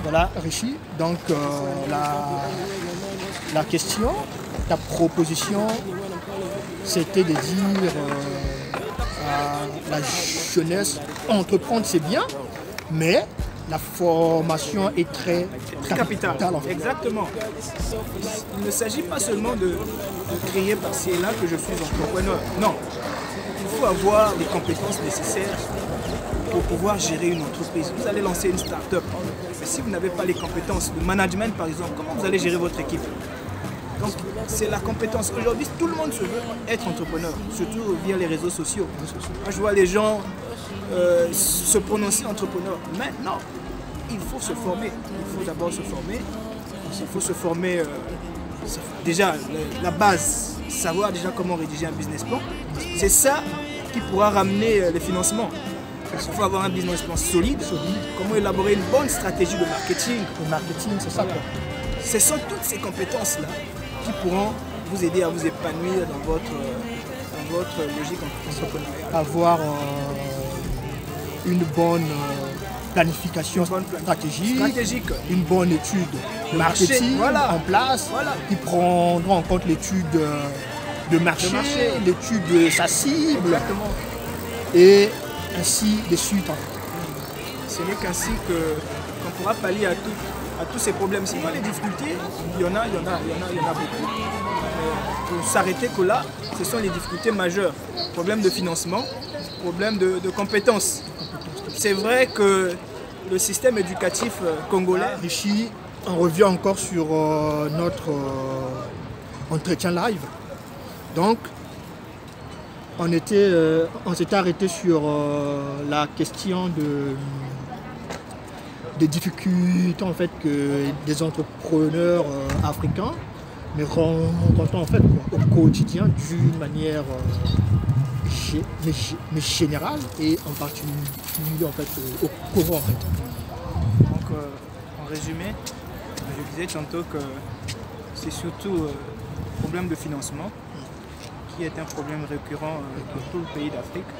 Voilà, Richie. Donc, la question, ta proposition, c'était de dire à la jeunesse, entreprendre c'est bien, mais la formation est très capitale. En fait. Exactement. Il ne s'agit pas seulement de crier par-ci et là que je suis entrepreneur. Non. Il faut avoir les compétences nécessaires pour pouvoir gérer une entreprise. Vous allez lancer une start-up. Mais si vous n'avez pas les compétences de management, par exemple, comment vous allez gérer votre équipe? Donc, c'est la compétence. Aujourd'hui, tout le monde se veut être entrepreneur, surtout via les réseaux sociaux. Moi, je vois les gens se prononcer entrepreneur. Mais non, il faut se former. Il faut d'abord se former. Il faut se former déjà la base, savoir déjà comment rédiger un business plan. C'est ça qui pourra ramener les financements. Il faut avoir un business plan solide. Comment élaborer une bonne stratégie de marketing. Le marketing, c'est ça quoi. Ce sont toutes ces compétences-là qui pourront vous aider à vous épanouir dans votre logique entrepreneuriale. Avoir une bonne planification stratégique, une bonne étude de marketing en place, qui prendra en compte l'étude de marché, l'étude de sa cible. Exactement. Et ainsi de suite. Ce n'est qu'ainsi qu'on pourra pallier à tous ces problèmes. Sinon, les difficultés, il y en a beaucoup. Pour s'arrêter que là, ce sont les difficultés majeures. Problème de financement, problème de compétences. C'est vrai que le système éducatif congolais... Richie, on revient encore sur notre entretien live. Donc, on s'était arrêté sur la question des difficultés en fait que des entrepreneurs africains mais rencontrent en fait au quotidien d'une manière mais générale et en particulier en fait au Congo en fait. Donc en résumé, je disais tantôt que c'est surtout le problème de financement qui est un problème récurrent dans tout le pays d'Afrique,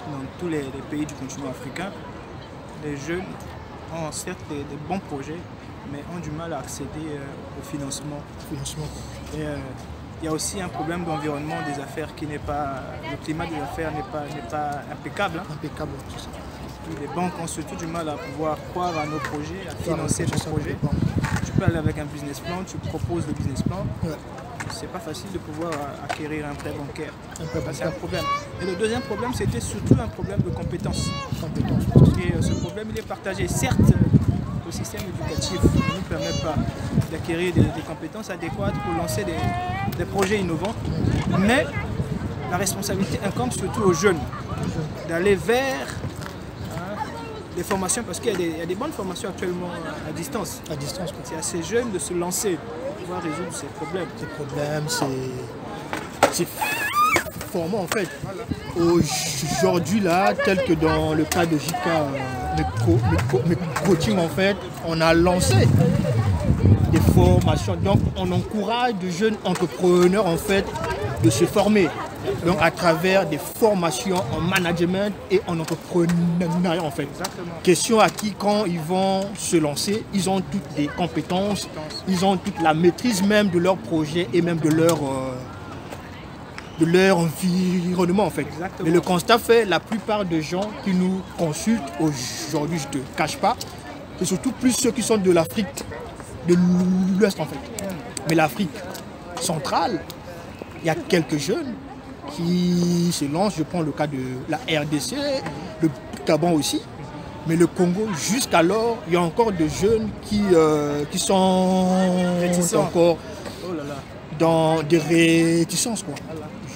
dans tous les pays du continent africain. Les jeunes ont certes des bons projets, mais ont du mal à accéder au financement. Et il y a aussi un problème d'environnement des affaires qui n'est pas... Le climat des affaires n'est pas impeccable. Impeccable, c'est ça. Les banques ont surtout du mal à pouvoir croire à nos projets, à financer nos projets. Tu peux aller avec un business plan, tu proposes le business plan. Ouais. C'est pas facile de pouvoir acquérir un prêt bancaire. C'est un problème. Et le deuxième problème, c'était surtout un problème de compétences. Et ce problème, il est partagé. Certes, le système éducatif ne nous permet pas d'acquérir des compétences adéquates pour lancer des projets innovants, mais la responsabilité incombe surtout aux jeunes d'aller vers des formations, parce qu'il y a des bonnes formations actuellement à distance. C'est à ces jeunes de se lancer, pour pouvoir résoudre ces problèmes. Ces problèmes, c'est formant en fait. Aujourd'hui là, tel que dans le cas de JK, mes coaching en fait, on a lancé des formations. Donc on encourage de jeunes entrepreneurs en fait de se former. Donc à travers des formations en management et en entrepreneuriat en fait. Exactement. Question à qui quand ils vont se lancer, ils ont toutes les compétences, ils ont toute la maîtrise même de leur projet et même de leur environnement en fait. Exactement. Mais le constat fait, la plupart des gens qui nous consultent aujourd'hui, je ne te cache pas, c'est surtout plus ceux qui sont de l'Afrique de l'Ouest en fait. Mais l'Afrique centrale, il y a quelques jeunes qui se lancent. Je prends le cas de la RDC, le Gabon aussi. Mais le Congo, jusqu'alors, il y a encore des jeunes qui sont réticents. Encore dans des réticences, quoi.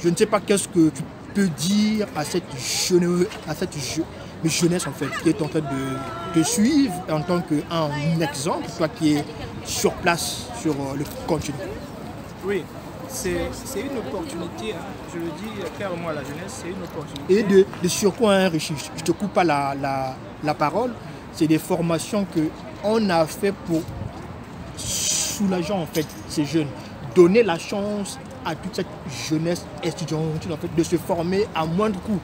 Je ne sais pas qu'est-ce que tu peux dire à cette jeunesse en fait, qui est en train de te suivre en tant qu'un exemple, toi qui es sur place sur le continent. Oui, c'est une opportunité, hein. Je le dis clairement à la jeunesse, c'est une opportunité. Et de surcroît, hein, Richie, je ne te coupe pas la parole, c'est des formations qu'on a fait pour soulager en fait ces jeunes, donner la chance à toute cette jeunesse étudiante en fait, de se former à moindre coût.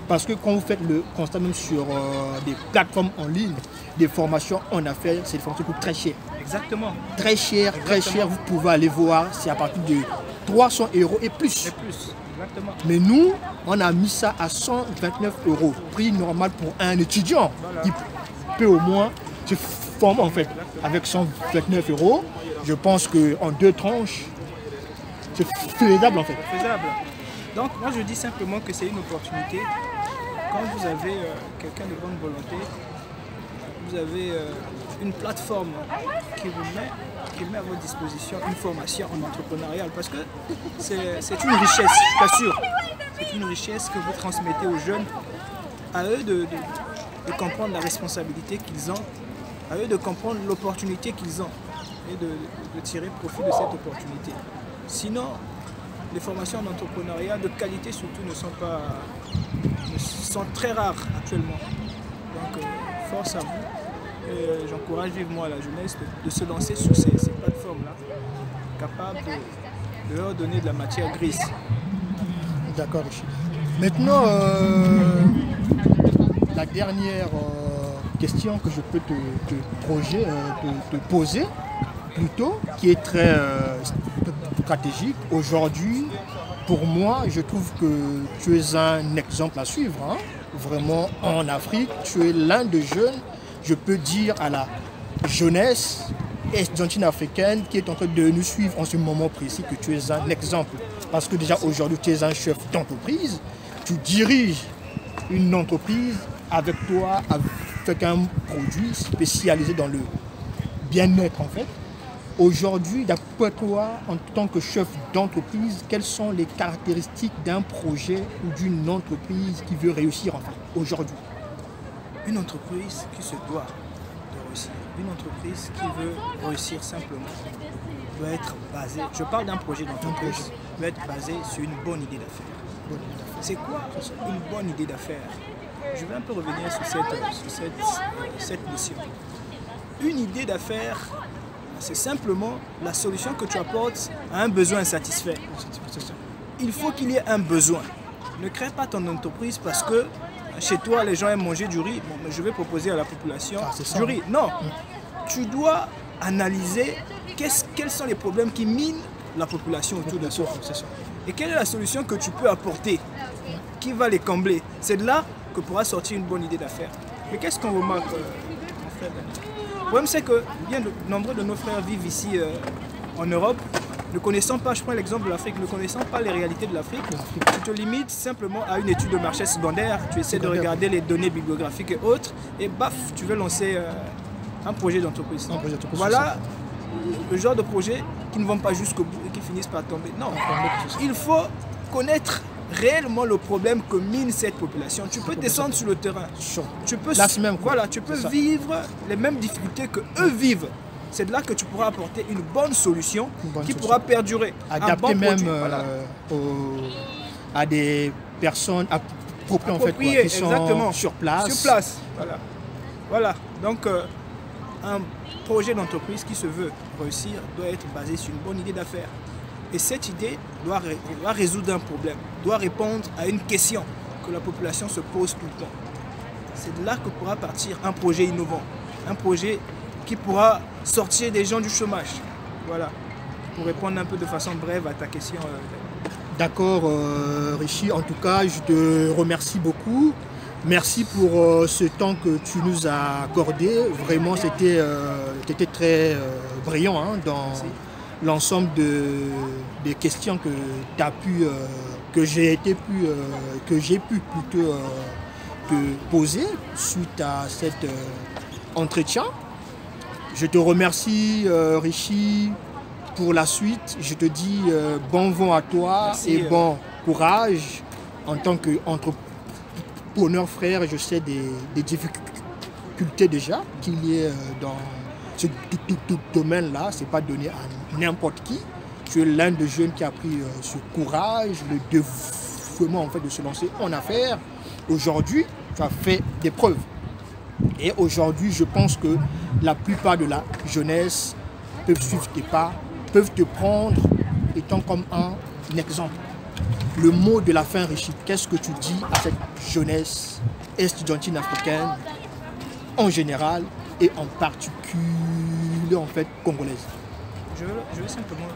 Parce que quand vous faites le constat même sur des plateformes en ligne, des formations en affaires, c'est des formations qui coûtent très cher. Exactement. Très cher, très cher. Vous pouvez aller voir, c'est à partir de 300 € et plus. Et plus, exactement. Mais nous, on a mis ça à 129 €, prix normal pour un étudiant qui peut au moins se former en fait. Avec 129 €, je pense qu'en 2 tranches, c'est faisable en fait. Faisable. Donc moi je dis simplement que c'est une opportunité. Quand vous avez quelqu'un de bonne volonté, vous avez une plateforme qui met à votre disposition une formation en entrepreneurial, parce que c'est une richesse, je t'assure. C'est une richesse que vous transmettez aux jeunes, à eux de comprendre la responsabilité qu'ils ont, à eux de comprendre l'opportunité qu'ils ont et de tirer profit de cette opportunité. Sinon, les formations en entrepreneuriat de qualité surtout sont très rares actuellement. Donc force à vous. J'encourage vivement la jeunesse de se lancer sur ces plateformes-là, capables de leur donner de la matière grise. D'accord, Richie. Maintenant, la dernière question que je peux te poser, plutôt, qui est très stratégique. Aujourd'hui, pour moi, je trouve que tu es un exemple à suivre. Hein. Vraiment, en Afrique, tu es l'un des jeunes, je peux dire à la jeunesse estudiantine africaine qui est en train de nous suivre en ce moment précis, que tu es un exemple. Parce que déjà aujourd'hui, tu es un chef d'entreprise, tu diriges une entreprise avec toi, avec un produit spécialisé dans le bien-être en fait. Aujourd'hui, d'après toi, en tant que chef d'entreprise, quelles sont les caractéristiques d'un projet ou d'une entreprise qui veut réussir en fait, aujourd'hui? Une entreprise qui se doit de réussir, une entreprise qui veut réussir simplement, doit être basée, je parle d'un projet d'entreprise, doit être basé sur une bonne idée d'affaires. C'est quoi une bonne idée d'affaires? Je vais un peu revenir sur cette mission. Une idée d'affaires, c'est simplement la solution que tu apportes à un besoin insatisfait. Il faut qu'il y ait un besoin. Ne crée pas ton entreprise parce que chez toi, les gens aiment manger du riz. Bon, mais je vais proposer à la population du riz. Non, tu dois analyser quels sont les problèmes qui minent la population autour de toi. Et quelle est la solution que tu peux apporter qui va les combler. C'est de là que pourra sortir une bonne idée d'affaires. Mais qu'est-ce qu'on remarque, mon frère Daniel? Le problème, c'est que bien nombreux de nos frères vivent ici en Europe, ne connaissant pas, je prends l'exemple de l'Afrique, ne connaissant pas les réalités de l'Afrique. Tu te limites simplement à une étude de marché secondaire, tu essaies de regarder les données bibliographiques et autres, et baf, tu veux lancer un projet d'entreprise. Voilà le genre de projet qui ne vont pas jusqu'au bout et qui finissent par tomber. Non, il faut connaître réellement le problème que mine cette population. Tu peux descendre sur le terrain. Tu peux, tu peux vivre les mêmes difficultés que eux vivent. C'est de là que tu pourras apporter une bonne solution qui pourra perdurer. Adapté même à des personnes appropriées en fait, quoi, qui sont sur place. Sur place, voilà. Donc, un projet d'entreprise qui se veut réussir doit être basé sur une bonne idée d'affaires. Et cette idée doit résoudre un problème, doit répondre à une question que la population se pose tout le temps. C'est de là que pourra partir un projet innovant, un projet qui pourra sortir des gens du chômage. Voilà, pour répondre un peu de façon brève à ta question. D'accord, Richie. En tout cas, je te remercie beaucoup. Merci pour ce temps que tu nous as accordé. Vraiment, c'était très brillant hein, dans l'ensemble des questions que tu as pu, que j'ai pu plutôt te poser suite à cet entretien. Je te remercie, Richie, pour la suite. Je te dis bon vent à toi. Merci, et bon courage en tant qu'entrepreneur, frère. Je sais des difficultés déjà qu'il y ait dans ce domaine-là. Ce n'est pas donné à n'importe qui. Tu es l'un des jeunes qui a pris ce courage, le dévouement en fait, de se lancer en affaires. Aujourd'hui, tu as fait des preuves. Et aujourd'hui, je pense que la plupart de la jeunesse peuvent suivre tes pas, peuvent te prendre étant comme un exemple. le mot de la fin, Richard, qu'est-ce que tu dis à cette jeunesse estudiantine africaine en général et en particulier en fait congolaise? Je veux simplement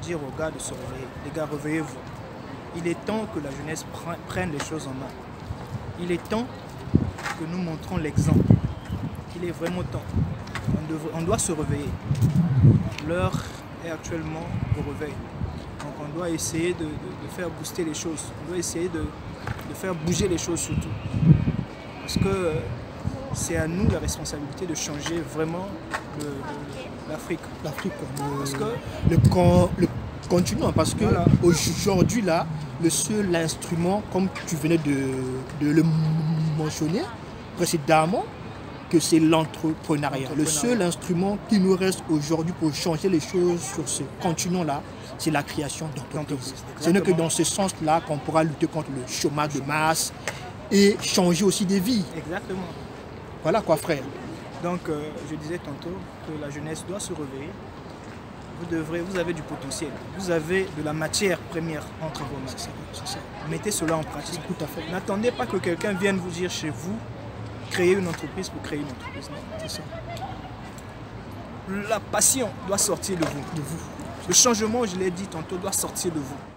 dire aux gars de se réveiller. Les gars, réveillez-vous. Il est temps que la jeunesse prenne les choses en main. Il est temps que nous montrons l'exemple. Il est vraiment temps. On doit se réveiller. L'heure est actuellement au réveil. Donc on doit essayer de faire booster les choses. On doit essayer de faire bouger les choses surtout. Parce que c'est à nous la responsabilité de changer vraiment l'Afrique. L'Afrique, parce que le continent. Parce que voilà. Aujourd'hui, là, le seul instrument, comme tu venais de le mentionner précédemment, que c'est l'entrepreneuriat. Le seul instrument qui nous reste aujourd'hui pour changer les choses sur ce continent-là, c'est la création d'entreprises. Ce n'est que dans ce sens-là qu'on pourra lutter contre le chômage de masse et changer aussi des vies. Exactement. Voilà quoi, frère. Donc, je disais tantôt que la jeunesse doit se réveiller. Vous avez du potentiel. Vous avez de la matière première entre vos mains. C'est ça. Mettez cela en pratique. Tout à fait. N'attendez pas que quelqu'un vienne vous dire chez vous, créer une entreprise pour créer une entreprise. Non, c'est ça. La passion doit sortir de vous. Le changement, je l'ai dit tantôt, doit sortir de vous.